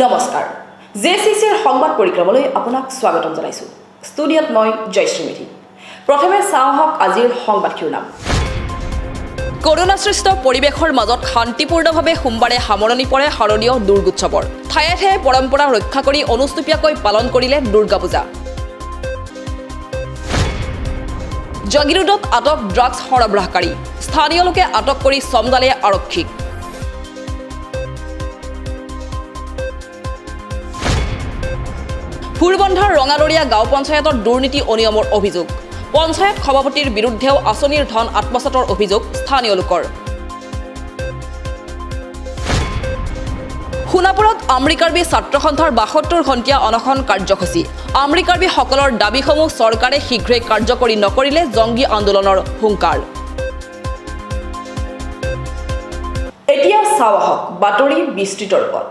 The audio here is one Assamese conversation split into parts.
নমস্কাৰ জেচিচিৰ সংবাদ পৰিক্ৰমালৈ আপোনাক স্বাগতম জনাইছো ষ্টুডিঅত মই জয়শ্ৰী মেধি প্ৰথমে চাওঁহক আজিৰ সংবাদ শিৰোনাম কৰোনা সৃষ্ট পৰিৱেশৰ মাজত শান্তিপূৰ্ণভাৱে সোমবাৰে সামৰণি পৰে শাৰদীয় দুৰ্গোৎসৱৰ ঠায়ে ঠায়ে পৰম্পৰা ৰক্ষা কৰি অনুষ্টুপীয়াকৈ পালন কৰিলে দুৰ্গা পূজা জাগিৰোডত আটক ড্ৰাগছ সৰবৰাহকাৰী স্থানীয় লোকে আটক কৰি চমদালে আৰক্ষীক ফুৰবন্ধাৰ ৰঙালৰীয়া গাঁও পঞ্চায়তৰ দুৰ্নীতি অনিয়মৰ অভিযোগ পঞ্চায়ত সভাপতিৰ বিৰুদ্ধেও আঁচনিৰ ধন আত্মসাতৰ অভিযোগ স্থানীয় লোকৰ সোণাপুৰত আমেৰিকাৰ্বী ছাত্ৰ সন্থাৰ ৭২ ঘণ্টীয়া অনশন কাৰ্যসূচী আমেৰিকাৰ্বীসকলৰ দাবীসমূহ চৰকাৰে শীঘ্ৰেই কাৰ্যকৰী নকৰিলে জংগী আন্দোলনৰ হুংকাৰ এতিয়া চাওঁহক বাতৰি বিস্তৃত ৰূপত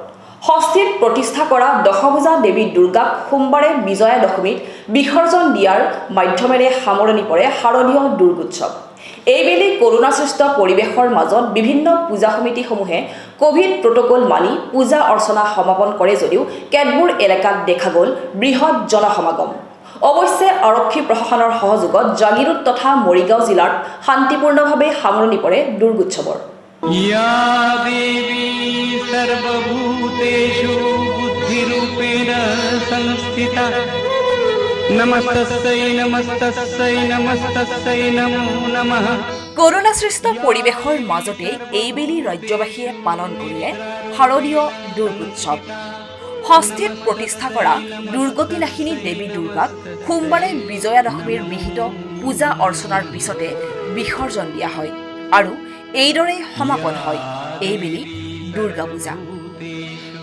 ষষ্ঠীত প্ৰতিষ্ঠা কৰা দশভুজা দেৱী দুৰ্গাক সোমবাৰে বিজয়া দশমীত বিসৰ্জন দিয়াৰ মাধ্যমেৰে সামৰণি পৰে শাৰদীয় দুৰ্গোৎসৱ এইবেলি কৰোনা সৃষ্ট পৰিৱেশৰ মাজত বিভিন্ন পূজা সমিতিসমূহে কোভিড প্ৰটকল মানি পূজা অৰ্চনা সমাপন কৰে যদিও কেতবোৰ এলেকাত দেখা গ'ল বৃহৎ জনসমাগম অৱশ্যে আৰক্ষী প্ৰশাসনৰ সহযোগত জাগিৰোড তথা মৰিগাঁও জিলাত শান্তিপূৰ্ণভাৱে সামৰণি পৰে দুৰ্গোৎসৱৰ या देवी सर्वभूतेषु बुद्धिरूपेण संस्थिता नमस्तस्यै नमस्तस्यै नमस्तस्यै नमो नमः কৰোনা সৃষ্ট পৰিৱেশৰ মাজতে এইবেলি ৰাজ্যবাসীয়ে পালন কৰিলে শাৰদীয় দুৰ্গোৎসৱ ষষ্ঠীত প্ৰতিষ্ঠা কৰা দুৰ্গতিনাশিনী দেৱী দুৰ্গাক সোমবাৰে বিজয়া দশমীৰ বিহিত পূজা অৰ্চনাৰ পিছতে বিসৰ্জন দিয়া হয় আৰু এইদৰে সমাপন হয় এইবেলি দুৰ্গা পূজা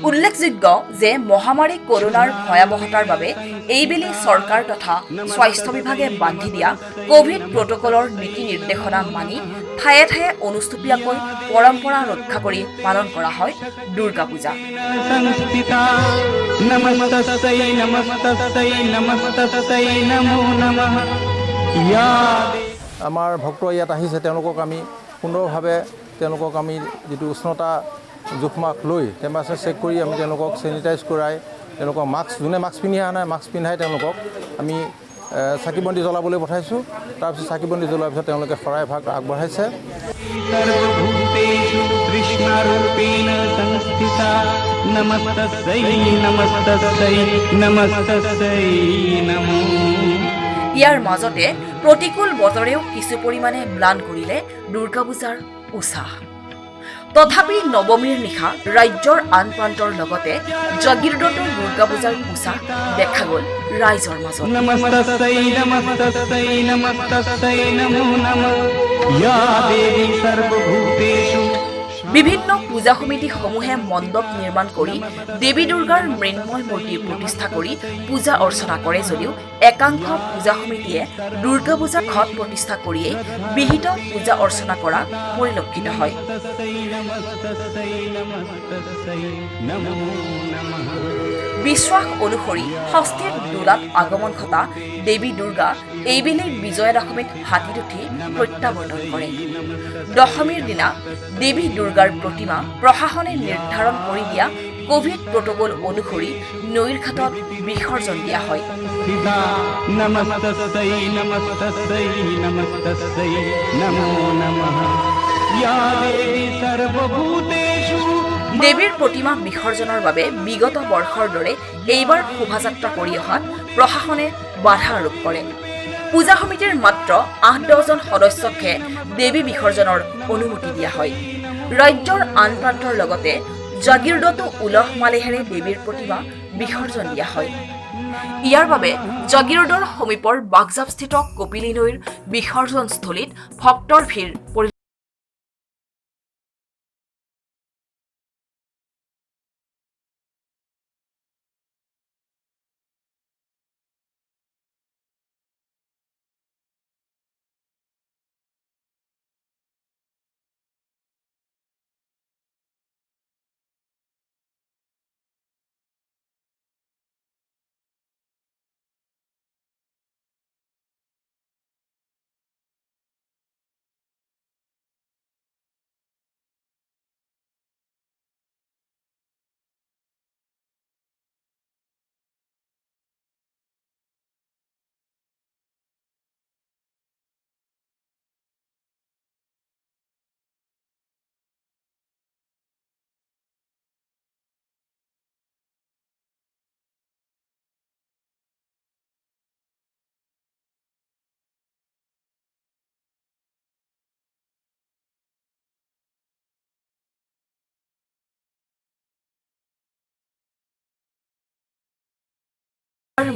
উল্লেখযোগ্য যে মহামাৰী কৰোনাৰ ভয়াৱহতাৰ বাবে এইবেলি চৰকাৰ তথা স্বাস্থ্য বিভাগে বান্ধি দিয়া কোভিড প্ৰটকলৰ নীতি নিৰ্দেশনা মানি ঠায়ে ঠায়ে অনুষ্টুপীয়াকৈ পৰম্পৰা ৰক্ষা কৰি পালন কৰা হয় দুৰ্গা পূজা আমাৰ ভক্ত ইয়াত আহিছে তেওঁলোকক আমি সুন্দৰভাৱে তেওঁলোকক আমি যিটো উষ্ণতা জোখমাখ লৈ টেম্পাৰেচাৰ চেক কৰি আমি তেওঁলোকক চেনিটাইজ কৰাই তেওঁলোকক মাস্ক যোনে মাস্ক পিন্ধি অহা নাই মাস্ক পিন্ধাই তেওঁলোকক আমি চাকি বন্তি জ্বলাবলৈ পঠাইছোঁ তাৰপিছত চাকি বন্তি জ্বলোৱাৰ পিছত তেওঁলোকে শৰাই ভাগ আগবঢ়াইছে ইয়াৰ মাজতে প্ৰতিকূল বতৰেও কিছু পৰিমাণে ম্লান কৰিলে দুৰ্গা পূজাৰ উৎসাহ তথাপি নৱমীৰ নিশা ৰাজ্যৰ আন প্ৰান্তৰ লগতে জাগিৰোডতো দুৰ্গা পূজাৰ উৎসাহ দেখা গ'ল ৰাইজৰ মাজত বিভিন্ন পূজা সমিতিসমূহে মণ্ডপ নিৰ্মাণ কৰি দেৱী দুৰ্গাৰ মৃন্ময় মূৰ্তি প্ৰতিষ্ঠা কৰি পূজা অৰ্চনা কৰে যদিও একাংশ পূজা সমিতিয়ে দুৰ্গা পূজা ঘট প্ৰতিষ্ঠা কৰিয়েই বিহিত পূজা অৰ্চনা কৰা পৰিলক্ষিত হয় বিশ্বাস অনুসৰি ষষ্ঠীৰ দোলাত আগমন ঘটা দেৱী দুৰ্গা এইবেলি বিজয়া দশমীত হাতীত উঠি প্ৰত্যাৱৰ্তন কৰে দশমীৰ দিনা দেৱী দুৰ্গাৰ প্ৰতিমা প্ৰশাসনে নিৰ্ধাৰণ কৰি দিয়া কোভিড প্ৰটকল অনুসৰি নৈৰ ঘাটত বিসৰ্জন দিয়া হয় দেৱীৰ প্ৰতিমা বিসৰ্জনৰ বাবে বিগত বৰ্ষৰ দৰে এইবাৰ শোভাযাত্ৰা কৰি অহাত প্ৰশাসনে বাধা আৰোপ কৰে পূজা সমিতিৰ মাত্ৰ ৮-১০জন সদস্যকহে দেৱী বিসৰ্জনৰ অনুমতি দিয়া হয় ৰাজ্যৰ আন প্ৰান্তৰ লগতে জাগিৰোডতো উলহ মালেহেৰে দেৱীৰ প্ৰতিমা বিসৰ্জন দিয়া হয় ইয়াৰ বাবে জাগিৰোডৰ সমীপৰ বাগজাবস্থিত কপিলী নৈৰ বিসৰ্জনস্থলীত ভক্তৰ ভিৰ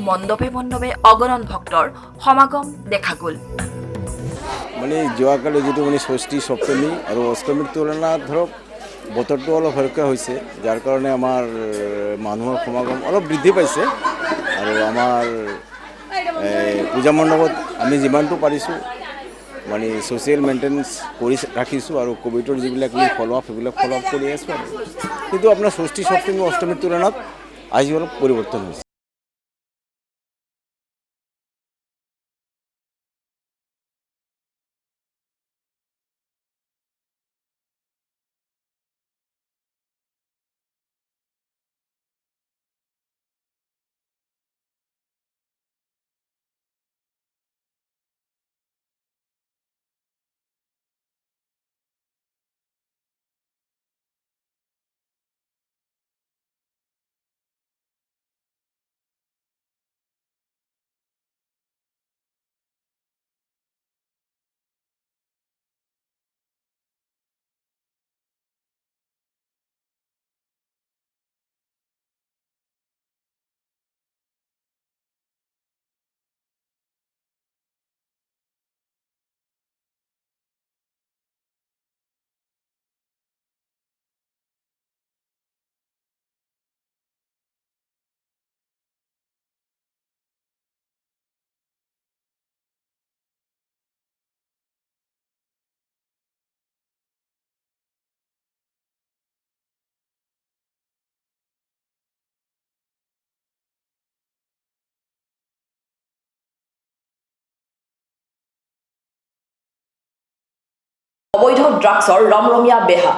মণ্ডপে মণ্ডপে অগণন ভক্তৰ সমাগম দেখা গ'ল। মানে যোৱাকালি যিটো মানে ষষ্ঠী সপ্তমী আৰু অষ্টমীৰ তুলনাত ধৰক বতৰটো অলপ হৰকা হৈছে, যাৰ কাৰণে আমাৰ মানুহৰ সমাগম অলপ বৃদ্ধি পাইছে। আৰু আমাৰ পূজা মণ্ডপত আমি যিমানটো পাৰিছোঁ মানে ছ'চিয়েল মেইনটেনেন্স কৰি ৰাখিছোঁ আৰু ক'ভিডৰ যিবিলাক আমি ফ'ল' আপ সেইবিলাক ফ'ল' আপ কৰি আছোঁ। আৰু কিন্তু আপোনাৰ ষষ্ঠী সপ্তমী অষ্টমীৰ তুলনাত আজি অলপ পৰিৱৰ্তন হৈছে। অবৈধ ড্ৰাগছৰ ৰমৰমীয়া বেহা।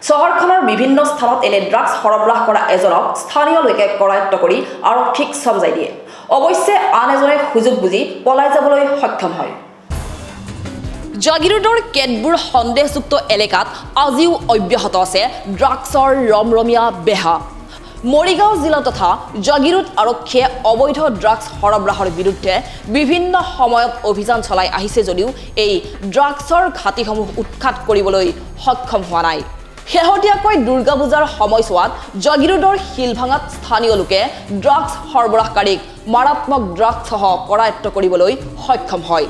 চহৰখনৰ বিভিন্ন স্থানত এনে ড্ৰাগছ সৰবৰাহ কৰা এজনক স্থানীয় লোকে কৰায়ত্ব কৰি আৰক্ষীক চমজাই দিয়ে। অৱশ্যে আন এজনে সুযোগ বুজি পলাই যাবলৈ সক্ষম হয়। জাগিৰোডৰ কেতবোৰ সন্দেহযুক্ত এলেকাত আজিও অব্যাহত আছে ড্ৰাগছৰ ৰমৰমীয়া বেহা। মৰিগাঁও জিলা তথা জাগিৰোড আৰক্ষীয়ে অবৈধ ড্ৰাগছ সৰবৰাহৰ বিৰুদ্ধে বিভিন্ন সময়ত অভিযান চলাই আহিছে যদিও এই ড্ৰাগছৰ ঘাটিসমূহ উৎখাত কৰিবলৈ সক্ষম হোৱা নাই। শেহতীয়াকৈ দুৰ্গা পূজাৰ সময়ছোৱাত জাগিৰোডৰ শিলভাঙাত স্থানীয় লোকে ড্ৰাগছ সৰবৰাহকাৰীক মাৰাত্মক ড্ৰাগছসহ কৰায়ত্ব কৰিবলৈ সক্ষম হয়।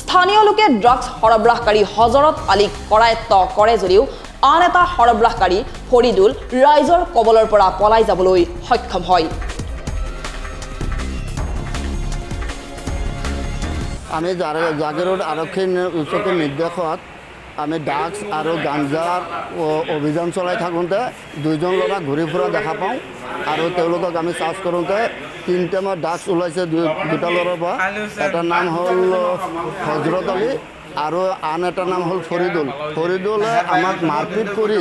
স্থানীয় লোকে ড্ৰাগছ সৰবৰাহকাৰী হজৰত আলীক কৰায়ত্ব কৰে যদিও আন এটা সৰবৰাহকাৰী ফৰিদুল ৰাইজৰ কবলৰ পৰা পলাই যাবলৈ সক্ষম হয়। আমি জাগিৰোড আৰক্ষীৰ উচ্চতম নিৰ্দেশত আমি ড্ৰাগছ আৰু গাঞ্জাৰ অভিযান চলাই থাকোঁতে দুইজন ল'ৰা ঘূৰি ফুৰা দেখা পাওঁ আৰু তেওঁলোকক আমি চাৰ্চ কৰোঁতে তিনিটামান ড্ৰাগছ ওলাইছে দুটা ল'ৰাৰ পৰা। এটাৰ নাম হ'ল হজৰত আলী আৰু আন এটাৰ নাম হ'ল ফৰিদুল। ফৰিদুলে আমাক মাৰপিট কৰি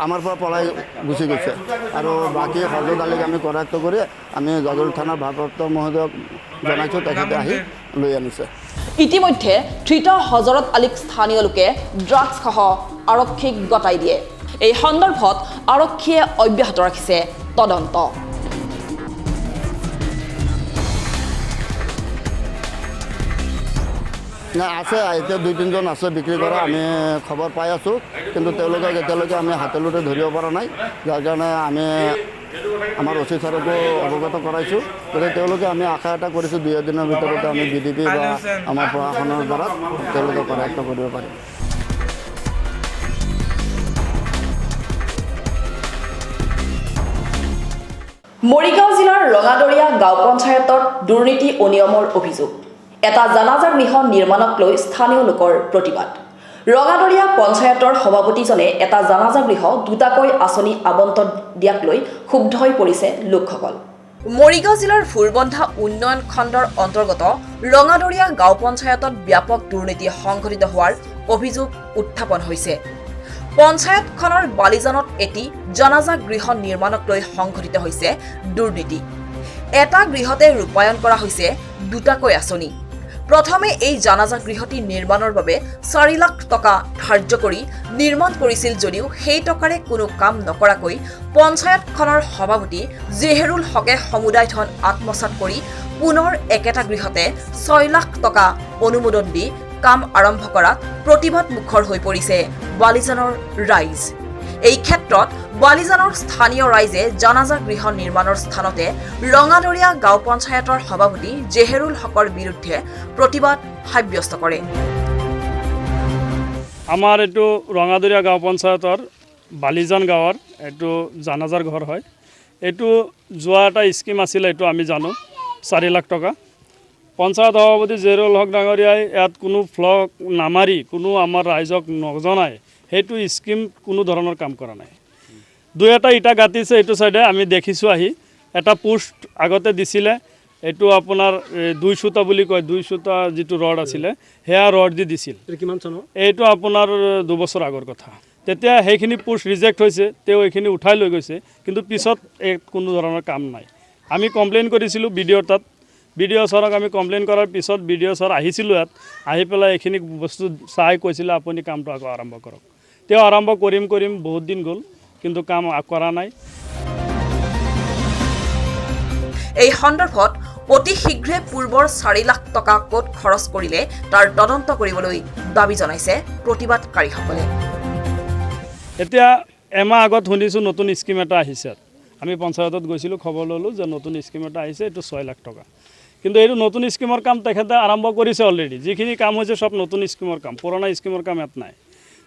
আমাৰ পৰা পলাই গুচি গৈছে আৰু বাকী হজৰত আলীক আমি কৰায়ত্ব কৰি আমি জাগিৰোড থানাৰ ভাৰপ্ৰাপ্ত মহোদয়ক জনাইছোঁ, তেখেতে আহি লৈ আনিছে। ইতিমধ্যে ধৃত হজৰত আলীক স্থানীয় লোকে ড্ৰাগছসহ আৰক্ষীক গতাই দিয়ে। এই সন্দৰ্ভত আৰক্ষীয়ে অব্যাহত ৰাখিছে তদন্ত। নাই আছে, এতিয়া 2-3জন আছে বিক্ৰী কৰা, আমি খবৰ পাই আছোঁ, কিন্তু তেওঁলোকক এতিয়ালৈকে আমি হাতেলোতে ধৰিব পৰা নাই। যাৰ কাৰণে আমি আমাৰ অচি ছাৰকো অৱগত কৰাইছোঁ। গতিকে তেওঁলোকে আমি আশা এটা কৰিছোঁ 2 দিনৰ ভিতৰতে আমি বিডিপি বা আমাৰ প্ৰশাসনৰ দ্বাৰা তেওঁলোকক কৰায়ত্ব কৰিব পাৰিম। মৰিগাঁও জিলাৰ ৰঙাদৰীয়া গাঁও পঞ্চায়তত দুৰ্নীতি অনিয়মৰ অভিযোগ। এটা জানাজা গৃহ নিৰ্মাণক লৈ স্থানীয় লোকৰ প্ৰতিবাদ। ৰঙাদৰীয়া পঞ্চায়তৰ সভাপতিজনে এটা জানাজা গৃহ দুটাকৈ আঁচনি আবণ্টন দিয়াক লৈ ক্ষুব্ধ হৈ পৰিছে লোকসকল। মৰিগাঁও জিলাৰ ফুৰবন্ধা উন্নয়ন খণ্ডৰ অন্তৰ্গত ৰঙাদৰীয়া গাঁও পঞ্চায়তত ব্যাপক দুৰ্নীতি সংঘটিত হোৱাৰ অভিযোগ উত্থাপন হৈছে। পঞ্চায়তখনৰ বালিজানত এটি জানাজা গৃহ নিৰ্মাণক লৈ সংঘটিত হৈছে দুৰ্নীতি। এটা গৃহতে ৰূপায়ণ কৰা হৈছে দুটাকৈ আঁচনি। প্ৰথমে এই জানাজা গৃহটি নিৰ্মাণৰ বাবে 4 লাখ টকা ধাৰ্য কৰি নিৰ্মাণ কৰিছিল যদিও সেই টকাৰে কোনো কাম নকৰাকৈ পঞ্চায়তখনৰ সভাপতি জেহেৰুল হকে সমুদায় ধন আত্মসাৎ কৰি পুনৰ একেটা গৃহতে 6 লাখ টকা অনুমোদন দি কাম আৰম্ভ কৰাত প্ৰতিবাদ মুখৰ হৈ পৰিছে বালিজানৰ ৰাইজ। এই ক্ষেত্ৰত বালিজানৰ স্থানীয় ৰাইজে জানাজা গৃহ নিৰ্মাণৰ স্থানতে ৰঙাদৰীয়া গাঁও পঞ্চায়তৰ সভাপতি জেহেৰুল হকৰ বিৰুদ্ধে প্ৰতিবাদ সাব্যস্ত কৰে। আমাৰ এইটো ৰঙাদৰীয়া গাঁও পঞ্চায়তৰ বালিজান গাঁৱৰ এইটো জানাজাৰ ঘৰ হয়। এইটো যোৱা এটা স্কিম আছিলে, এইটো আমি জানো 4 লাখ টকা। পঞ্চায়ত সভাপতি জেহেৰুল হক ডাঙৰীয়াই ইয়াত কোনো ফ্লক নামাৰি কোনো আমাৰ ৰাইজক নজনাই সেইটো স্কিম কোনো ধৰণৰ কাম কৰা নাই। 2-এটা ইটা গাঁতিছে এইটো চাইডে, আমি দেখিছোঁ আহি। এটা পোষ্ট আগতে দিছিলে, এইটো আপোনাৰ 2 সুতা বুলি কয়, 2 সুতা যিটো ৰড আছিলে সেয়া ৰড দি দিছিল। এইটো আপোনাৰ 2 বছৰ আগৰ কথা। তেতিয়া সেইখিনি পোষ্ট ৰিজেক্ট হৈছে, তেওঁ এইখিনি উঠাই লৈ গৈছে, কিন্তু পিছত কোনো ধৰণৰ কাম নাই। আমি কমপ্লেইন কৰিছিলোঁ বিডিঅ'ৰ তাত। বিডিঅ' ছাৰক আমি কমপ্লেইন কৰাৰ পিছত বিডিঅ' ছাৰ আহিছিলোঁ ইয়াত, আহি পেলাই এইখিনি বস্তু চাই কৈছিলে আপুনি কামটো আকৌ আৰম্ভ কৰক। তেওঁ আৰম্ভ কৰিম বহুত দিন গ'ল, কিন্তু কাম কৰা নাই। এই সন্দৰ্ভত অতি শীঘ্ৰে পূৰ্বৰ 4 লাখ টকা ক'ত খৰচ কৰিলে তাৰ তদন্ত কৰিবলৈ দাবী জনাইছে প্ৰতিবাদকাৰীসকলে। এতিয়া এমাহ আগত শুনিছোঁ নতুন স্কিম এটা আহিছে। আমি পঞ্চায়তত গৈছিলোঁ, খবৰ ল'লোঁ যে নতুন স্কিম এটা আহিছে, এইটো 6 লাখ টকা। কিন্তু এইটো নতুন স্কিমৰ কাম তেখেতে আৰম্ভ কৰিছে অলৰেডি। যিখিনি কাম হৈছে চব নতুন স্কিমৰ কাম, পুৰণা স্কিমৰ কাম ইয়াত নাই।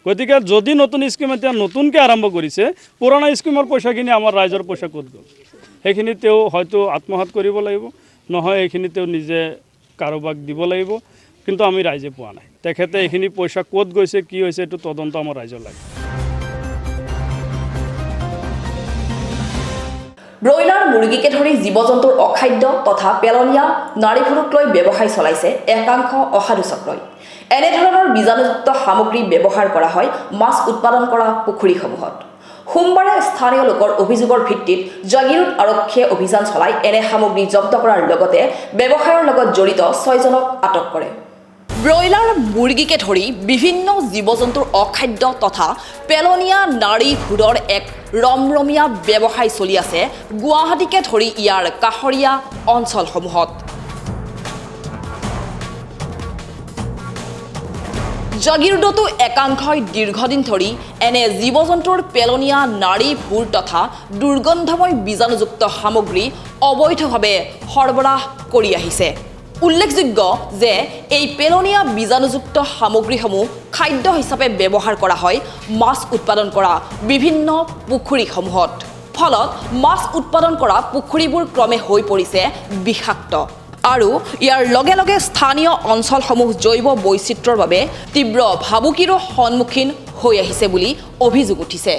গতিকে যদি নতুন স্কিম এতিয়া নতুনকৈ আৰম্ভ কৰিছে, পুৰণা স্কিমৰ পইচাখিনি আমাৰ ৰাইজৰ পইচা ক'ত গ'ল? সেইখিনি তেওঁ হয়তো আত্মসাৎ কৰিব লাগিব, নহয় এইখিনি তেওঁ নিজে কাৰোবাক দিব লাগিব, কিন্তু আমি ৰাইজে পোৱা নাই। তেখেতে এইখিনি পইচা ক'ত গৈছে, কি হৈছে, এইটো তদন্ত আমাৰ ৰাইজৰ লাগে। ব্ৰইলাৰ মুৰ্গীকে ধৰি জীৱ-জন্তুৰ অখাদ্য তথা পেলনীয়া নাড়ীভুৰুক লৈ ব্যৱসায় চলাইছে একাংশ অসাধু চক্ৰই। এনেধৰণৰ বীজাণুযুক্ত সামগ্ৰী ব্যৱহাৰ কৰা হয় মাছ উৎপাদন কৰা পুখুৰীসমূহত। সোমবাৰে স্থানীয় লোকৰ অভিযোগৰ ভিত্তিত জাগিৰোড আৰক্ষীয়ে অভিযান চলাই এনে সামগ্ৰী জব্দ কৰাৰ লগতে ব্যৱসায়ৰ লগত জড়িত 6জনক আটক কৰে। ব্ৰইলাৰ মুৰ্গীকে ধৰি বিভিন্ন জীৱ-জন্তুৰ অখাদ্য তথা পেলনীয়া নাড়ীভুৰৰ এক ৰমৰমীয়া ব্যৱসায় চলি আছে গুৱাহাটীকে ধৰি ইয়াৰ কাষৰীয়া অঞ্চলসমূহত। জাগিৰোডতো একাংশই দীৰ্ঘদিন ধৰি এনে জীৱ-জন্তুৰ পেলনীয়া নাড়ীভুৰ তথা দুৰ্গন্ধময় বীজাণুযুক্ত সামগ্ৰী অবৈধভাৱে সৰবৰাহ কৰি আহিছে। উল্লেখযোগ্য যে এই পেলনীয়া বীজাণুযুক্ত সামগ্ৰীসমূহ খাদ্য হিচাপে ব্যৱহাৰ কৰা হয় মাছ উৎপাদন কৰা বিভিন্ন পুখুৰীসমূহত। ফলত মাছ উৎপাদন কৰা পুখুৰীবোৰ ক্ৰমে হৈ পৰিছে বিষাক্ত আৰু ইয়াৰ লগে লগে স্থানীয় অঞ্চলসমূহ জৈৱ বৈচিত্ৰ্যৰ বাবে তীব্ৰ ভাবুকিৰো সন্মুখীন হৈ আহিছে বুলি অভিযোগ উঠিছে।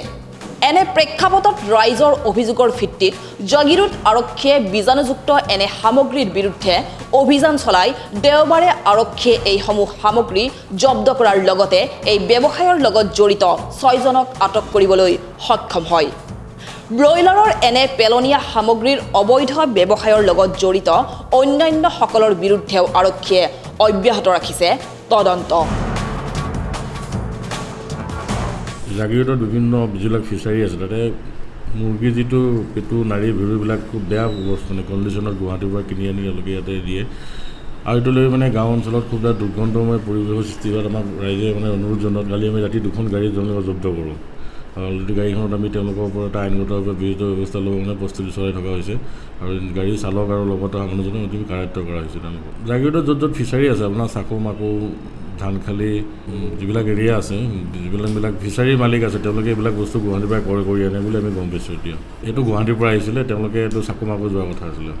এনে প্ৰেক্ষাপটত ৰাইজৰ অভিযোগৰ ভিত্তিত জাগিৰোড আৰক্ষীয়ে বীজাণুযুক্ত এনে সামগ্ৰীৰ বিৰুদ্ধে অভিযান চলাই দেওবাৰে আৰক্ষীয়ে এইসমূহ সামগ্ৰী জব্দ কৰাৰ লগতে এই ব্যৱসায়ৰ লগত জড়িত 6জনক আটক কৰিবলৈ সক্ষম হয়। ব্ৰইলাৰৰ এনে পেলনীয়া সামগ্ৰীৰ অবৈধ ব্যৱসায়ৰ লগত জড়িত অন্যান্যসকলৰ বিৰুদ্ধেও আৰক্ষীয়ে অব্যাহত ৰাখিছে তদন্ত। জাগিৰোডত বিভিন্ন যিবিলাক ফিচাৰী আছে, তাতে মুৰ্গী যিটো পেটু নাড়ী ভেৰুবিলাক খুব বেয়া মানে কণ্ডিশ্যনত গুৱাহাটীৰ পৰা কিনি আনি তেওঁলোকে ইয়াতে দিয়ে। আৰু এইটো লৈ মানে গাঁও অঞ্চলত খুব এটা দুৰ্গন্ধময় পৰিৱেশৰ সৃষ্টি হোৱাত আমাক ৰাইজে মানে অনুৰোধ জনোৱাত কালি আমি ৰাতি 2খন গাড়ী জব্দ কৰোঁ। অলৰেডি গাড়ীখনত আমি তেওঁলোকৰ ওপৰত এটা আইনগতভাৱে বিহিত ব্যৱস্থা ল'ব মানে প্ৰস্তুতি চলাই থকা হৈছে আৰু গাড়ীৰ চালক আৰু লগত অহা মানুহজনক অতি কাৰায়ত্ব কৰা হৈছে। তেওঁলোকক জাগিৰোডত য'ত ফিচাৰী আছে, আপোনাৰ চাকো মাকো ধানখালী যিবিলাক এৰিয়া আছে, যিবিলাক ফিচাৰীৰ মালিক আছে, তেওঁলোকে এইবিলাক বস্তু গুৱাহাটীৰ পৰা ক্ৰয় কৰি আনে বুলি আমি গম পাইছোঁ। এতিয়া এইটো গুৱাহাটীৰ পৰা আহিছিলে, তেওঁলোকে এইটো চাকো মাকো যোৱা কথা আছিলে।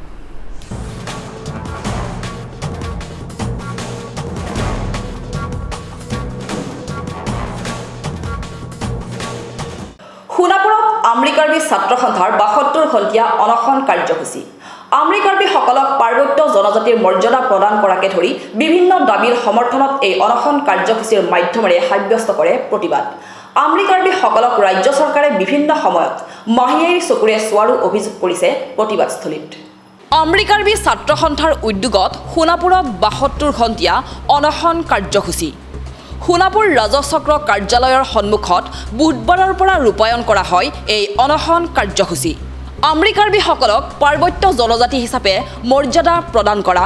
সোণাপুৰত আমৰিকাৰ্বি ছাত্ৰ সন্থাৰ ৭২খন্তীয়া অনশন কাৰ্যসূচী। আমৰিকাৰ্বিসকলক পাৰ্বত্য জনজাতিৰ মৰ্যাদা প্ৰদান কৰাকে ধৰি বিভিন্ন দাবীৰ সমৰ্থনত এই অনশন কাৰ্যসূচীৰ মাধ্যমেৰে সাব্যস্ত কৰে প্ৰতিবাদ। আমৰিকাৰ্বিসকলক ৰাজ্য চৰকাৰে বিভিন্ন সময়ত মাহিয়াৰী চকুৰে চোৱাৰো অভিযোগ কৰিছে প্ৰতিবাদস্থলীত। আমৰিকাৰ্বি ছাত্ৰ সন্থাৰ উদ্যোগত সোণাপুৰত ৭২খন্তীয়া অনশন কাৰ্যসূচী। সোণাপুৰ ৰাজচক্ৰ কাৰ্যালয়ৰ সন্মুখত বুধবাৰৰ পৰা ৰূপায়ণ কৰা হয় এই অনশন কাৰ্যসূচী। আমৰিকাৰ্বিসকলক পাৰ্বত্য জনজাতি হিচাপে মৰ্যাদা প্ৰদান কৰা,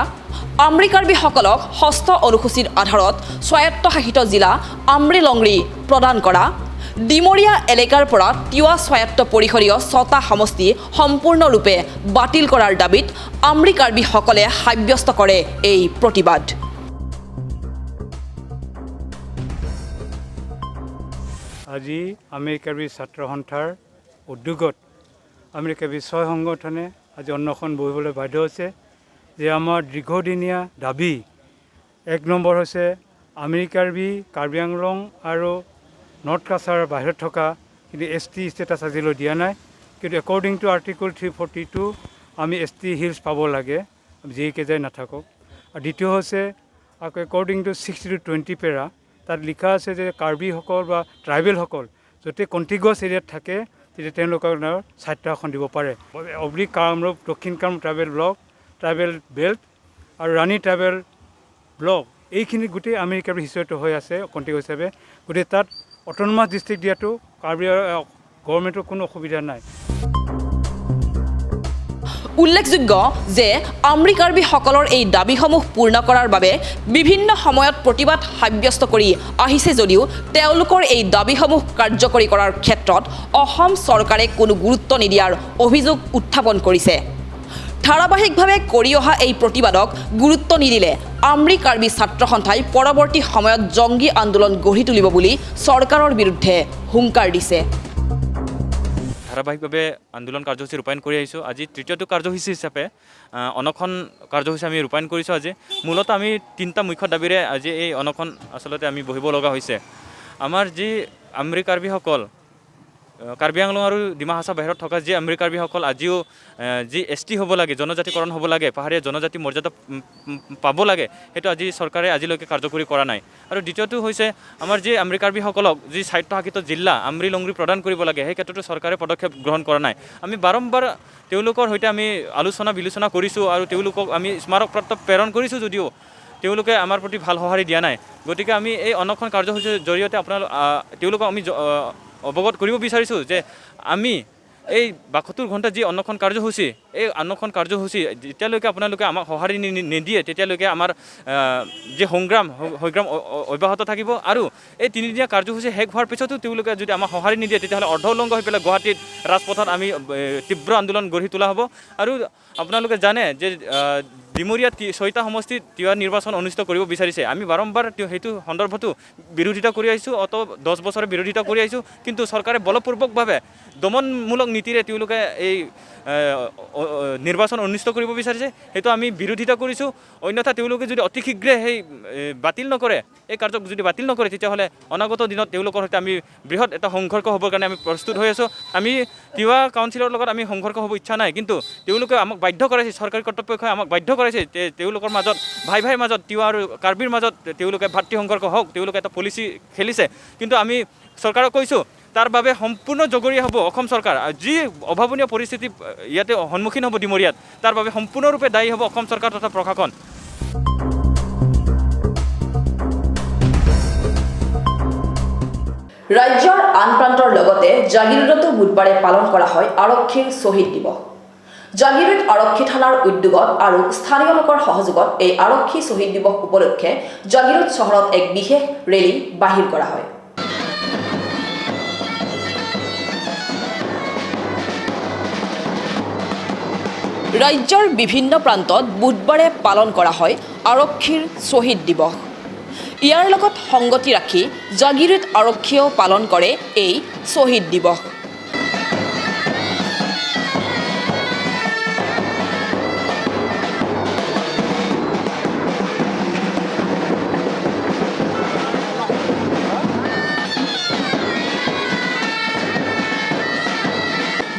আমৰিকাৰ্বিসকলক ৬ষ্ঠ অনুসূচীৰ আধাৰত স্বায়ত্তশাসিত জিলা আমৰিলংৰি প্ৰদান কৰা, ডিমৰীয়া এলেকাৰ পৰা তিৱা স্বায়ত্ত পৰিষদীয় 6টা সমষ্টি সম্পূৰ্ণৰূপে বাতিল কৰাৰ দাবীত আমৰি কাৰ্বিসকলে সাব্যস্ত কৰে এই প্ৰতিবাদ। আজি আমৰি কাৰ্বি ছাত্ৰ সন্থাৰ উদ্যোগত আমৰি কাৰ্বি 6 সংগঠনে আজি অন্নখন বহিবলৈ বাধ্য হৈছে যে আমাৰ দীৰ্ঘদিনীয়া দাবী 1 নম্বৰ হৈছে আমৰি কাৰ্বি, কাৰ্বি আংলং আৰু নৰ্থ কাছাৰৰ বাহিৰত থকা কিন্তু ST ষ্টেটাছ আজিলৈ দিয়া নাই। কিন্তু একৰ্ডিং টু আৰ্টিকল 342 আমি ST হিলছ পাব লাগে, যিকেইটাই নাথাকক। আৰু দ্বিতীয় হৈছে আকৌ একৰ্ডিং টু 60-20 পেৰা তাত লিখা আছে যে কাৰ্বিসকল বা ট্ৰাইবেলসকল যদি কণ্টিগুৱাছ এৰিয়াত থাকে তেতিয়া তেওঁলোকক স্বায়ত্ব শাসন দিব পাৰে। অব্লিক কামৰূপ, দক্ষিণ Kamrup tribal block, tribal belt আৰু ৰাণী ট্ৰাইবেল ব্লক এইখিনি গোটেই আমৰি কাৰ্বি হিচাপে হৈ আছে কণ্টিগুৱাছ হিচাপে। গতিকে তাত অট'নমাছ ডিষ্ট্ৰিক্ট দিয়াটো কাৰ্বি গভৰ্ণমেণ্টৰ কোনো অসুবিধা নাই। উল্লেখযোগ্য যে আমৰি কাৰ্বিসকলৰ এই দাবীসমূহ পূৰ্ণ কৰাৰ বাবে বিভিন্ন সময়ত প্ৰতিবাদ সাব্যস্ত কৰি আহিছে যদিও তেওঁলোকৰ এই দাবীসমূহ কাৰ্যকৰী কৰাৰ ক্ষেত্ৰত অসম চৰকাৰে কোনো গুৰুত্ব নিদিয়াৰ অভিযোগ উত্থাপন কৰিছে। ধাৰাবাহিকভাৱে কৰি অহা এই প্ৰতিবাদক গুৰুত্ব নিদিলে আমৰি কাৰ্বি ছাত্ৰ সন্থাই পৰৱৰ্তী সময়ত জংগী আন্দোলন গঢ়ি তুলিব বুলি চৰকাৰৰ বিৰুদ্ধে হুংকাৰ দিছে। ধাৰাবাহিকভাৱে আন্দোলন কাৰ্যসূচী ৰূপায়ণ কৰি আহিছোঁ। আজি তৃতীয়টো কাৰ্যসূচী হিচাপে অনশন কাৰ্যসূচী আমি ৰূপায়ণ কৰিছোঁ। আজি মূলতঃ আমি 3টা মুখ্য দাবীৰে আজি এই অনশন আচলতে আমি বহিব লগা হৈছে। আমাৰ যি আমৰি কাৰ্বিসকল কাৰ্বি আংলং আৰু ডিমা হাছাওৰ বাহিৰত থকা যি আমৰি কাৰ্বিসকল আজিও যি ST হ'ব লাগে, জনজাতিকৰণ হ'ব লাগে, পাহাৰীয়া জনজাতি মৰ্যাদা পাব লাগে, সেইটো আজি চৰকাৰে আজিলৈকে কাৰ্যকৰী কৰা নাই। আৰু দ্বিতীয়টো হৈছে আমাৰ যি আমৰি কাৰ্বিসকলক যি স্বায়ত্তশাসিত জিলা আমৰি লংৰি প্ৰদান কৰিব লাগে সেই ক্ষেত্ৰতো চৰকাৰে পদক্ষেপ গ্ৰহণ কৰা নাই। আমি বাৰম্বাৰ তেওঁলোকৰ সৈতে আমি আলোচনা বিলোচনা কৰিছোঁ আৰু তেওঁলোকক আমি স্মাৰকপত্ৰ প্ৰেৰণ কৰিছোঁ যদিও তেওঁলোকে আমাৰ প্ৰতি ভাল সঁহাৰি দিয়া নাই। গতিকে আমি এই অনশন কাৰ্যসূচীৰ জৰিয়তে তেওঁলোকক আমি অৱগত কৰিব বিচাৰিছোঁ যে আমি এই 72 ঘণ্টা যি অনশন কাৰ্যসূচী, এই অনশন কাৰ্যসূচী যেতিয়ালৈকে আপোনালোকে আমাক সঁহাৰি নিদিয়ে তেতিয়ালৈকে আমাৰ যি সংগ্ৰাম অব্যাহত থাকিব। আৰু এই 3দিনীয়া কাৰ্যসূচী শেষ হোৱাৰ পিছতো তেওঁলোকে যদি আমাক সঁহাৰি নিদিয়ে তেতিয়াহ'লে অৰ্ধউলংঘ হৈ পেলাই গুৱাহাটীত ৰাজপথত আমি তীব্ৰ আন্দোলন গঢ়ি তোলা হ'ব। আৰু আপোনালোকে জানে যে ডিমৰীয়াত 6টা সমষ্টিত তিৱা নিৰ্বাচন অনুষ্ঠিত কৰিব বিচাৰিছে। আমি বাৰম্বাৰ সেইটো সন্দৰ্ভতো বিৰোধিতা কৰি আহিছোঁ, 10 বছৰে বিৰোধিতা কৰি আহিছোঁ। কিন্তু চৰকাৰে বলপূৰ্বকভাৱে দমনমূলক নীতিৰে তেওঁলোকে এই নিৰ্বাচন অনুষ্ঠিত কৰিব বিচাৰিছে, সেইটো আমি বিৰোধিতা কৰিছোঁ। অন্যথা তেওঁলোকে যদি অতি শীঘ্ৰে সেই বাতিল নকৰে, এই কাৰ্যক যদি বাতিল নকৰে তেতিয়াহ'লে অনাগত দিনত তেওঁলোকৰ সৈতে আমি বৃহৎ এটা সংঘৰ্ষ হ'বৰ কাৰণে আমি প্ৰস্তুত হৈ আছোঁ। আমি তিৱা কাউন্সিলৰ লগত আমি সংঘৰ্ষ হ'ব ইচ্ছা নাই, কিন্তু তেওঁলোকে আমাক বাধ্য কৰাইছে, চৰকাৰী কৰ্তৃপক্ষই আমাক বাধ্য কৰাইছে তেওঁলোকৰ মাজত ভাই মাজত তিৱা আৰু কাৰ্বিৰ মাজত তেওঁলোকে ভাতৃ সংঘৰ্ষ হওক, তেওঁলোকে এটা পলিচি খেলিছে। কিন্তু আমি চৰকাৰক কৈছোঁ তাৰ বাবে সম্পূৰ্ণ জগৰীয়া হ'ব অসম চৰকাৰ। যি অভাৱনীয় পৰিস্থিতি ইয়াতে সন্মুখীন হ'ব ডিমৰীয়াত, তাৰ বাবে সম্পূৰ্ণৰূপে দায়ী হ'ব অসম চৰকাৰ তথা প্ৰশাসন। ৰাজ্যৰ আন প্ৰান্তৰ লগতে জাগিৰোডতো বুধবাৰে পালন কৰা হয় আৰক্ষীৰ শ্বহীদ দিৱস। জাগিৰোড আৰক্ষী থানাৰ উদ্যোগত আৰু স্থানীয় লোকৰ সহযোগত এই আৰক্ষী শ্বহীদ দিৱস উপলক্ষে জাগিৰোড চহৰত এক বিশেষ ৰেলী বাহিৰ কৰা হয়। ৰাজ্যৰ বিভিন্ন প্ৰান্তত বুধবাৰে পালন কৰা হয় আৰক্ষীৰ শ্বহীদ দিৱস। ইয়াৰ লগত সংগতি ৰাখি জাগিৰোড আৰক্ষীয়েও পালন কৰে এই শ্বহীদ দিৱস।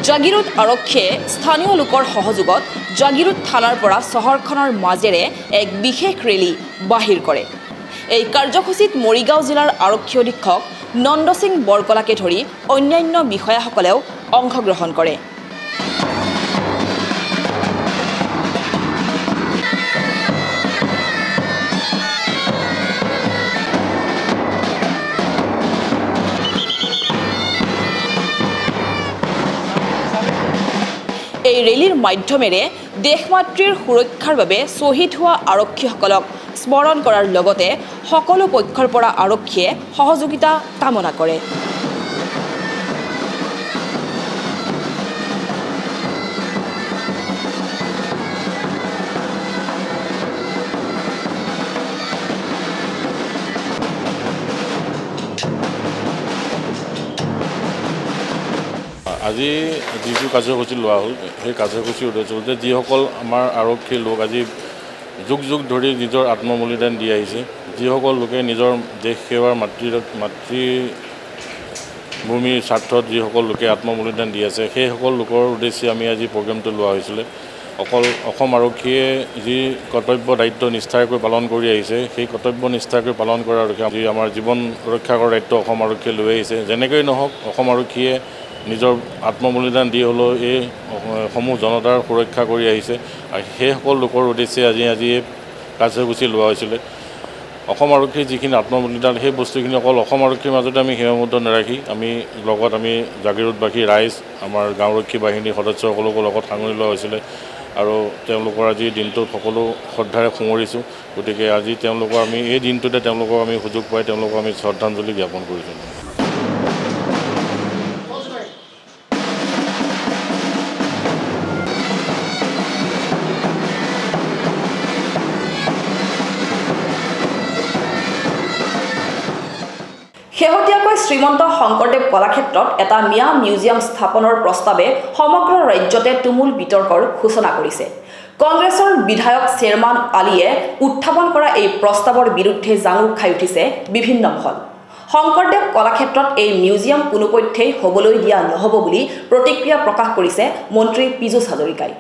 জাগিৰোড আৰক্ষীয়ে স্থানীয় লোকৰ সহযোগত জাগিৰোড থানাৰ পৰা চহৰখনৰ মাজেৰে এক বিশেষ ৰেলী বাহিৰ কৰে। এই কাৰ্যসূচীত মৰিগাঁও জিলাৰ আৰক্ষী অধীক্ষক নন্দ সিং বৰকলাকে ধৰি অন্যান্য বিষয়াসকলেও অংশগ্ৰহণ কৰে। এই ৰেলীৰ মাধ্যমেৰে দেশমাতৃৰ সুৰক্ষাৰ বাবে শ্বহীদ হোৱা আৰক্ষীসকলক স্মৰণ কৰাৰ লগতে সকলো পক্ষৰ পৰা আৰক্ষীয়ে সহযোগিতা কামনা কৰে। আজি যিটো কাৰ্যসূচী লোৱা হ'ল সেই কাৰ্যসূচীৰ উদ্দেশ্য হ'ল যে যিসকল আমাৰ আৰক্ষীৰ লোক আজি যুগ যুগ ধৰি নিজৰ আত্মবলিদান দি আহিছে, যিসকল লোকে নিজৰ দেশ সেৱাৰ মাতৃভূমিৰ স্বাৰ্থত যিসকল লোকে আত্মবলিদান দি আছে, সেইসকল লোকৰ উদ্দেশ্যে আমি আজি প্ৰগ্ৰেমটো লোৱা হৈছিলে। অকল অসম আৰক্ষীয়ে যি কৰ্তব্য দায়িত্ব নিষ্ঠাৰে পালন কৰি আহিছে, সেই কৰ্তব্য নিষ্ঠাৰে পালন কৰাৰ লক্ষ্যে যি আমাৰ জীৱন ৰক্ষা কৰাৰ দায়িত্ব অসম আৰক্ষীয়ে লৈ আহিছে। যেনেকৈ নহওক অসম আৰক্ষীয়ে নিজৰ আত্মবলিদান দি হ'লেও এই সমূহ জনতাৰ সুৰক্ষা কৰি আহিছে আৰু সেইসকল লোকৰ উদ্দেশ্যে আজি এই কাৰ্যসূচী লোৱা হৈছিলে। অসম আৰক্ষীৰ যিখিনি আত্মবলিদান সেই বস্তুখিনি অকল অসম আৰক্ষীৰ মাজতে আমি সীমাবদ্ধ নাৰাখি আমি জাগিৰোডবাসী ৰাইজ আমাৰ গাঁওৰক্ষী বাহিনীৰ সদস্যসকলকো লগত সাঙুৰি লোৱা হৈছিলে আৰু তেওঁলোকৰ আজি দিনটোত সকলো শ্ৰদ্ধাৰে সোঁৱৰিছোঁ। গতিকে আজি তেওঁলোকৰ আমি এই দিনটোতে তেওঁলোকক আমি সুযোগ পাই তেওঁলোকক আমি শ্ৰদ্ধাঞ্জলি জ্ঞাপন কৰিছোঁ। শেহতীয়াকৈ শ্ৰীমন্ত শংকৰদেৱ কলাক্ষেত্ৰত এটা মিয়া মিউজিয়াম স্থাপনৰ প্ৰস্তাৱে সমগ্ৰ ৰাজ্যতে তুমুল বিতৰ্কৰ সূচনা কৰিছে। কংগ্ৰেছৰ বিধায়ক চেয়াৰমান আলীয়ে উত্থাপন কৰা এই প্ৰস্তাৱৰ বিৰুদ্ধে জাঙুৰ খাই উঠিছে বিভিন্ন মহল। শংকৰদেৱ কলাক্ষেত্ৰত এই মিউজিয়াম কোনোপধ্যেই হ'বলৈ দিয়া নহ'ব বুলি প্ৰতিক্ৰিয়া প্ৰকাশ কৰিছে মন্ত্ৰী পীযুষ হাজৰিকাই।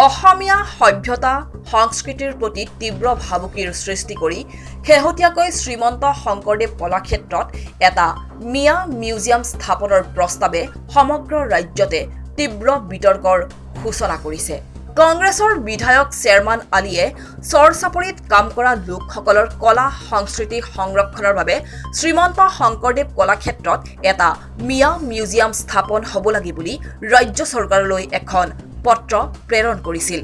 অসমীয়া সভ্যতা সংস্কৃতিৰ প্ৰতি তীব্ৰ ভাবুকিৰ সৃষ্টি কৰি শেহতীয়াকৈ শ্ৰীমন্ত শংকৰদেৱ কলাক্ষেত্ৰত এটা মিয়া মিউজিয়াম স্থাপনৰ প্ৰস্তাৱে সমগ্ৰ ৰাজ্যতে তীব্ৰ বিতৰ্কৰ সূচনা কৰিছে। কংগ্ৰেছৰ বিধায়ক চেয়াৰমান আলীয়ে চৰ চাপৰিত কাম কৰা লোকসকলৰ কলা সংস্কৃতি সংৰক্ষণৰ বাবে শ্ৰীমন্ত শংকৰদেৱ কলাক্ষেত্ৰত এটা মিয়া মিউজিয়াম স্থাপন হ'ব লাগে বুলি ৰাজ্য চৰকাৰলৈ এখন পত্ৰ প্ৰেৰণ কৰিছিল।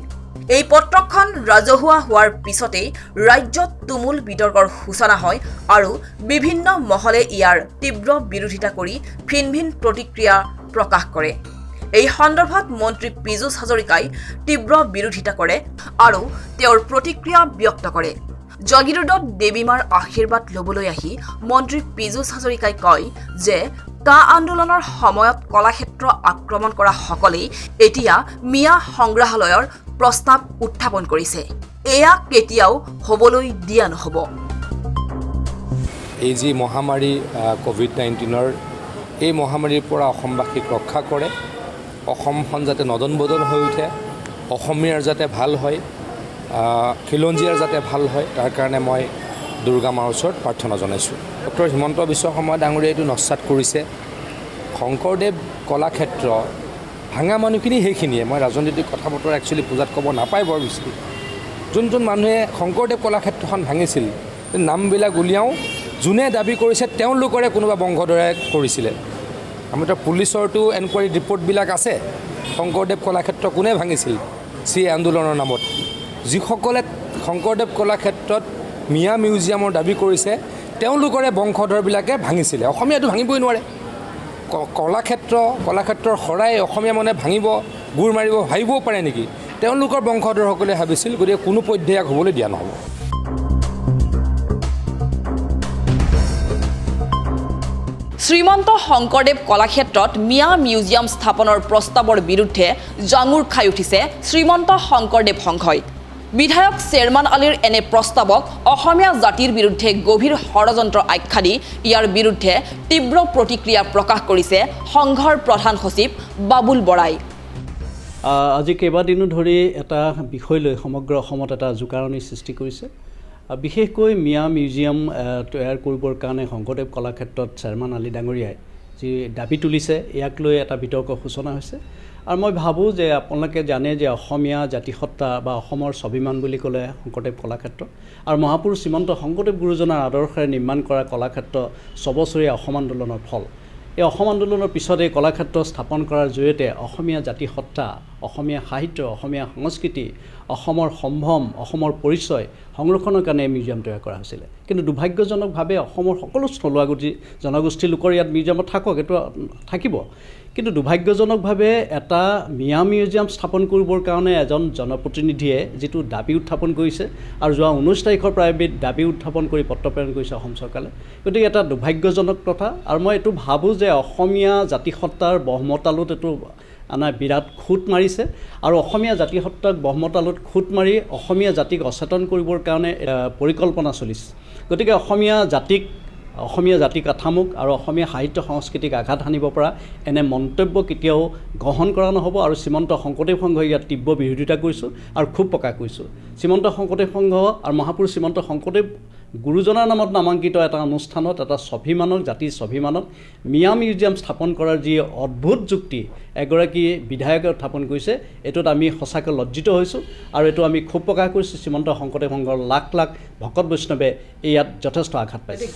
এই পত্ৰখন ৰাজহুৱা হোৱাৰ পিছতেই ৰাজ্যত তুমুল বিতৰ্কৰ সূচনা হয় আৰু বিভিন্ন মহলে ইয়াৰ তীব্ৰ বিৰোধিতা কৰি ভিন ভিন প্ৰতিক্ৰিয়া প্ৰকাশ কৰে। এই সন্দৰ্ভত মন্ত্ৰী পীযুষ হাজৰিকাই তীব্ৰ বিৰোধিতা কৰে আৰু তেওঁৰ প্ৰতিক্ৰিয়া ব্যক্ত কৰে। জাগিৰোডত দেৱীমাৰ আশীৰ্বাদ ল'বলৈ আহি মন্ত্ৰী পীযুষ হাজৰিকাই কয় যে কা আন্দোলনৰ সময়ত কলাক্ষেত্ৰ আক্ৰমণ কৰা সকলেই এতিয়া মিয়া সংগ্ৰহালয়ৰ প্ৰস্তাৱ উত্থাপন কৰিছে। এয়া কেতিয়াও হ'বলৈ দিয়া নহ'ব। এই যি মহামাৰী কোভিড-19 এই মহামাৰীৰ পৰা অসমবাসীক ৰক্ষা কৰে, অসমখন যাতে নদন বদন হৈ উঠে, অসমীয়াৰ যাতে ভাল হয়, খিলঞ্জীয়াৰ যাতে ভাল হয়, তাৰ কাৰণে মই দুৰ্গা মাৰ ওচৰত প্ৰাৰ্থনা জনাইছোঁ। ডক্টৰ হিমন্ত বিশ্ব শৰ্মা ডাঙৰীয়াই এইটো নস্যাৎ কৰিছে। শংকৰদেৱ কলাক্ষেত্ৰ ভাঙা মানুহখিনি সেইখিনিয়ে, মই ৰাজনৈতিক কথা বতৰা একচুৱেলি পূজাত ক'ব নাপায় বৰ বেছি। যোন মানুহে শংকৰদেৱ কলাক্ষেত্ৰখন ভাঙিছিল নামবিলাক উলিয়াওঁ, যোনে দাবী কৰিছে তেওঁলোকৰে কোনোবা বংশধৰে কৰিছিলে। আমিতো পুলিচৰতো এনকুৱাৰী ৰিপৰ্টবিলাক আছে শংকৰদেৱ কলাক্ষেত্ৰ কোনে ভাঙিছিল চি আন্দোলনৰ নামত। যিসকলে শংকৰদেৱ কলাক্ষেত্ৰত মিয়া মিউজিয়ামৰ দাবী কৰিছে তেওঁলোকৰে বংশধৰবিলাকে ভাঙিছিলে। অসমীয়াটো ভাঙিবই নোৱাৰে। কলাক্ষেত্ৰৰ শৰাই অসমীয়া মানে ভাঙিব, গুৰ মাৰিব ভাবিবও পাৰে নেকি? তেওঁলোকৰ বংশধৰসকলে ভাবিছিল, গতিকে কোনো পধ্যে ইয়াক হ'বলৈ দিয়া নহ'ব। শ্ৰীমন্ত শংকৰদেৱ কলাক্ষেত্ৰত মিয়া মিউজিয়াম স্থাপনৰ প্ৰস্তাৱৰ বিৰুদ্ধে জাঙুৰ খাই উঠিছে শ্ৰীমন্ত শংকৰদেৱ সংঘই। বিধায়ক চেয়াৰমান আলীৰ এনে প্ৰস্তাৱক অসমীয়া জাতিৰ বিৰুদ্ধে গভীৰ ষড়যন্ত্ৰ আখ্যা দি ইয়াৰ বিৰুদ্ধে তীব্ৰ প্ৰতিক্ৰিয়া প্ৰকাশ কৰিছে সংঘৰ প্ৰধান সচিব বাবুল বৰাই। আজি কেইবাদিনো ধৰি এটা বিষয় লৈ সমগ্ৰ অসমত এটা জোকাৰণিৰ সৃষ্টি কৰিছে। বিশেষকৈ মিয়া মিউজিয়াম তৈয়াৰ কৰিবৰ কাৰণে শংকৰদেৱ কলাক্ষেত্ৰত চেয়াৰমান আলী ডাঙৰীয়াই যি দাবী তুলিছে, ইয়াক লৈ এটা বিতৰ্ক সূচনা হৈছে। আৰু মই ভাবোঁ যে আপোনালোকে জানে যে অসমীয়া জাতিসত্তা বা অসমৰ স্বাভিমান বুলি ক'লে শংকৰদেৱ কলাক্ষেত্ৰ, আৰু মহাপুৰুষ শ্ৰীমন্ত শংকৰদেৱ গুৰুজনাৰ আদৰ্শৰে নিৰ্মাণ কৰা কলাক্ষেত্ৰ ছবছৰীয়া অসম আন্দোলনৰ ফল। এই অসম আন্দোলনৰ পিছত এই কলাক্ষেত্ৰ স্থাপন কৰাৰ জৰিয়তে অসমীয়া জাতিসত্তা অসমীয়া সাহিত্য, অসমীয়া সংস্কৃতি, অসমৰ সম্ভ্ৰম, অসমৰ পৰিচয় সংৰক্ষণৰ কাৰণে মিউজিয়াম তৈয়াৰ কৰা হৈছিলে। কিন্তু দুৰ্ভাগ্যজনকভাৱে অসমৰ সকলো থলুৱা জনগোষ্ঠীৰ লোকৰ ইয়াত মিউজিয়ামত থাকক, এইটো থাকিব। কিন্তু দুৰ্ভাগ্যজনকভাৱে এটা মিউজিয়াম স্থাপন কৰিবৰ কাৰণে এজন জনপ্ৰতিনিধিয়ে যিটো দাবী উত্থাপন কৰিছে আৰু যোৱা 19 তাৰিখৰ পৰা দাবী উত্থাপন কৰি পত্ৰ প্ৰেৰণ কৰিছে অসম চৰকাৰে, গতিকে এটা দুৰ্ভাগ্যজনক কথা। আৰু মই এইটো ভাবোঁ যে অসমীয়া জাতিসত্তাৰ ব্ৰহ্মতালত এইটো বিৰাট খুঁত মাৰিছে আৰু অসমীয়া জাতিসত্তাক ব্ৰহ্মতালত খুঁত মাৰি অসমীয়া জাতিক অচেতন কৰিবৰ কাৰণে পৰিকল্পনা চলিছে। গতিকে অসমীয়া জাতি কাঠামোক আৰু অসমীয়া সাহিত্য সংস্কৃতিক আঘাত সানিব পৰা এনে মন্তব্য কেতিয়াও গ্ৰহণ কৰা নহ'ব। আৰু শ্ৰীমন্ত শংকৰদেৱ সংঘই ইয়াত তীব্ৰ বিৰোধিতা কৰিছোঁ আৰু ক্ষোভ প্ৰকাশ কৰিছোঁ। শ্ৰীমন্ত শংকৰদেৱ সংঘ আৰু মহাপুৰুষ শ্ৰীমন্ত শংকৰদেৱ গুৰুজনাৰ নামত নামাংকিত এটা অনুষ্ঠানত, এটা স্বাভিমানক, জাতিৰ স্বাভিমানক মিউজিয়াম স্থাপন কৰাৰ যি অদ্ভুত যুক্তি এগৰাকী বিধায়কে উত্থাপন কৰিছে, এইটোত আমি সঁচাকৈ লজ্জিত হৈছোঁ আৰু এইটো আমি ক্ষোভ প্ৰকাশ কৰিছোঁ। শ্ৰীমন্ত শংকৰদেৱ সংঘৰ লাখ লাখ ভকত বৈষ্ণৱে ইয়াত যথেষ্ট আঘাত পাইছে।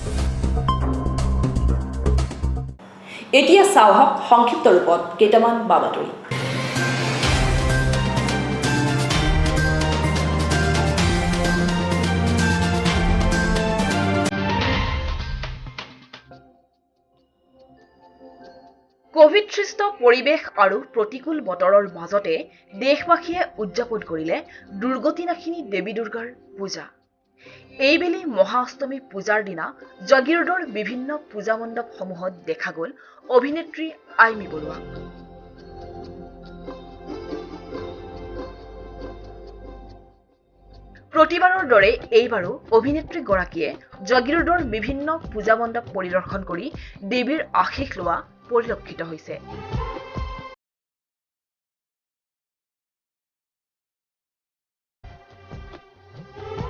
এতিয়া চাওঁ হওক সংক্ষিপ্ত ৰূপত কেইটামান বাতৰি। কোভিড-সৃষ্ট পৰিৱেশ আৰু প্ৰতিকূল বতৰৰ মাজতে দেশবাসীয়ে উদযাপন কৰিলে দুৰ্গতিনাশিনী দেৱী দুৰ্গাৰ পূজা। এইবেলি মহাষ্টমী পূজাৰ দিনা জাগিৰোডৰ বিভিন্ন পূজা মণ্ডপসমূহত দেখা গ'ল অভিনেত্ৰী আইমি বৰুৱাক। প্ৰতিবাৰৰ দৰে এইবাৰো অভিনেত্ৰীগৰাকীয়ে জাগিৰোডৰ বিভিন্ন পূজা মণ্ডপ পৰিদৰ্শন কৰি দেৱীৰ আশীষ লোৱা পৰিলক্ষিত হৈছে।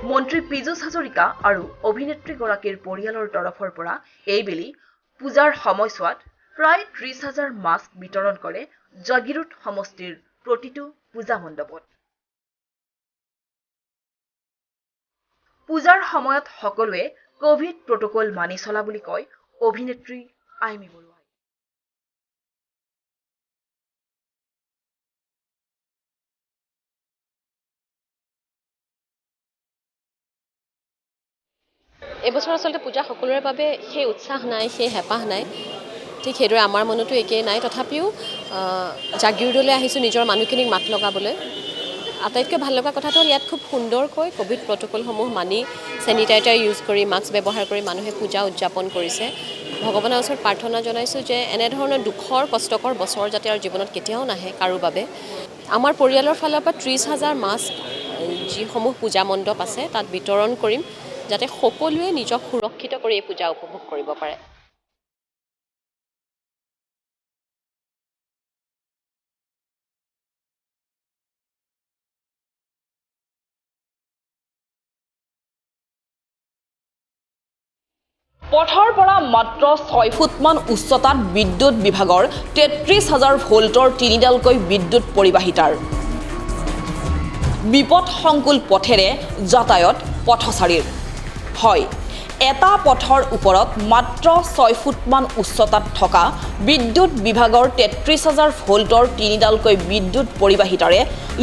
মন্ত্ৰী পীযুষ হাজৰিকা আৰু অভিনেত্ৰীগৰাকীৰ পৰিয়ালৰ তৰফৰ পৰা এইবেলি পূজাৰ সময়ছোৱাত প্ৰায় 30,000 মাস্ক বিতৰণ কৰে জাগিৰোড সমষ্টিৰ প্ৰতিটো পূজা মণ্ডপত। পূজাৰ সময়ত সকলোৱে কোভিড প্ৰটকল মানি চলা বুলি কয় অভিনেত্ৰী আইমি বৰুৱাই। এবছৰ আচলতে পূজা সকলোৰে বাবে সেই উৎসাহ নাই, সেই হেঁপাহ নাই। ঠিক সেইদৰে আমাৰ মনতো একেই নাই। তথাপিও জাগিৰোডলৈ আহিছোঁ নিজৰ মানুহখিনিক মাত লগাবলৈ। আটাইতকৈ ভাল লগা কথাটো হ'ল ইয়াত খুব সুন্দৰকৈ কোভিড প্ৰট'কলসমূহ মানি চেনিটাইজাৰ ইউজ কৰি, মাস্ক ব্যৱহাৰ কৰি মানুহে পূজা উদযাপন কৰিছে। ভগৱানৰ ওচৰত প্ৰাৰ্থনা জনাইছোঁ যে এনেধৰণৰ দুখৰ কষ্টকৰ বছৰ যাতে আৰু জীৱনত কেতিয়াও নাহে কাৰো বাবে। আমাৰ পৰিয়ালৰ ফালৰ পৰা 30,000 মাস্ক যিসমূহ পূজা মণ্ডপ আছে তাত বিতৰণ কৰিম, যাতে সকলোৱে নিজক সুৰক্ষিত কৰি এই পূজা উপভোগ কৰিব পাৰে। পথৰ পৰা মাত্ৰ 6 ফুটমান উচ্চতাত বিদ্যুৎ বিভাগৰ 33,000 ভোল্টৰ 3ডালকৈ বিদ্যুৎ পৰিবাহিতাৰ বিপদসংকুল পথেৰে যাতায়ত পথচাৰীৰ। হয়, এটা পথৰ ওপৰত মাত্ৰ 6 ফুটমান উচ্চতাত থকা বিদ্যুৎ বিভাগৰ 33,000 ভোল্টৰ 3ডালকৈ বিদ্যুৎ পৰিবাহিতাৰে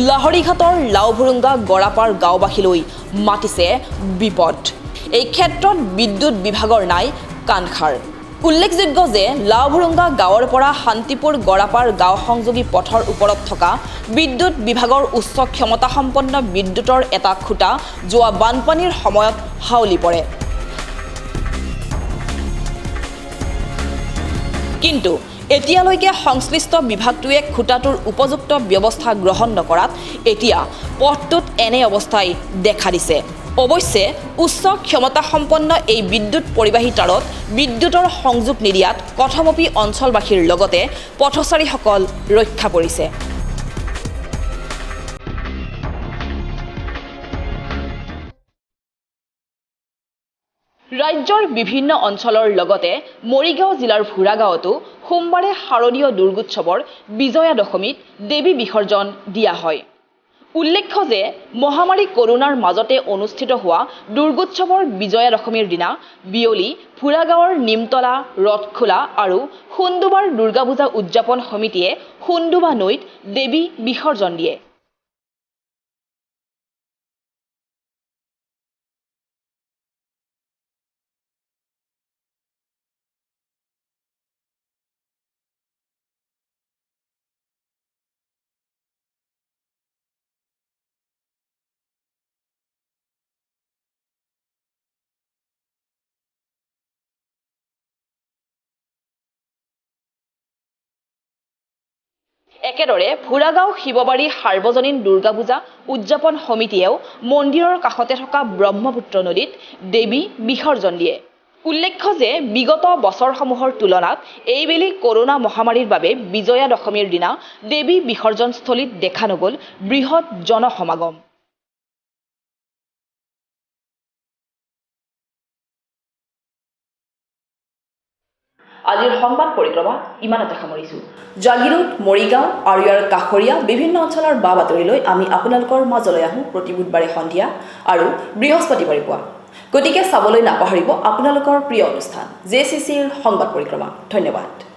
লাহৰীঘাটৰ লাওভুৰুঙ্গা গৰাপাৰ গাঁওবাসীলৈ মাতিছে বিপদ। এই ক্ষেত্ৰত বিদ্যুৎ বিভাগৰ নাই কাণসাৰ। উল্লেখযোগ্য যে লাওভুৰুঙ্গা গাঁৱৰ পৰা শান্তিপুৰ গৰাপাৰ গাঁও সংযোগী পথৰ ওপৰত থকা বিদ্যুৎ বিভাগৰ উচ্চ ক্ষমতাসম্পন্ন বিদ্যুৎৰ এটা খুঁটা যোৱা বানপানীৰ সময়ত হাউলি পৰে। কিন্তু এতিয়ালৈকে সংশ্লিষ্ট বিভাগটোৱে খুঁটাটোৰ উপযুক্ত ব্যৱস্থা গ্ৰহণ নকৰাত এতিয়া পথটোত এনে অৱস্থাই দেখা দিছে। অৱশ্যে উচ্চ ক্ষমতাসম্পন্ন এই বিদ্যুৎ পৰিবাহিতাৰত বিদ্যুৎৰ সংযোগ নিদিয়াত কথমপি অঞ্চলবাসীৰ লগতে পথচাৰীসকল ৰক্ষা পৰিছে। ৰাজ্যৰ বিভিন্ন অঞ্চলৰ লগতে মৰিগাঁও জিলাৰ ভোৰাগাঁৱতো সোমবাৰে শাৰদীয় দুৰ্গোৎসৱৰ বিজয়া দশমীত দেৱী বিসৰ্জন দিয়া হয়। উল্লেখ্য যে মহামাৰী কৰোনাৰ মাজতে অনুষ্ঠিত হোৱা দুৰ্গোৎসৱৰ বিজয়া দশমীৰ দিনা বিয়লি ফুৰাগাঁৱৰ নিমতলা ৰথখোলা আৰু সুন্দুবাৰ দুৰ্গা পূজা উদযাপন সমিতিয়ে সুন্দুবা নৈত দেৱী বিসৰ্জন দিয়ে। একেদৰে ফুৰাগাঁও শিৱবাৰী সাৰ্বজনীন দুৰ্গা পূজা উদযাপন সমিতিয়েও মন্দিৰৰ কাষতে থকা ব্ৰহ্মপুত্ৰ নদীত দেৱী বিসৰ্জন দিয়ে। উল্লেখ্য যে বিগত বছৰসমূহৰ তুলনাত এইবেলি কৰোনা মহামাৰীৰ বাবে বিজয়া দশমীৰ দিনা দেৱী বিসৰ্জনস্থলীত দেখা নগ'ল বৃহৎ জনসমাগম। আজিৰ সংবাদ পৰিক্ৰমা ইমানতে সামৰিছোঁ। জাগিৰোড, মৰিগাঁও আৰু ইয়াৰ কাষৰীয়া বিভিন্ন অঞ্চলৰ বা বাতৰিলৈ আমি আপোনালোকৰ মাজলৈ আহোঁ প্ৰতি বুধবাৰে সন্ধিয়া আৰু বৃহস্পতিবাৰে পুৱা। গতিকে চাবলৈ নাপাহৰিব আপোনালোকৰ প্ৰিয় অনুষ্ঠান JCCৰ সংবাদ পৰিক্ৰমা। ধন্যবাদ।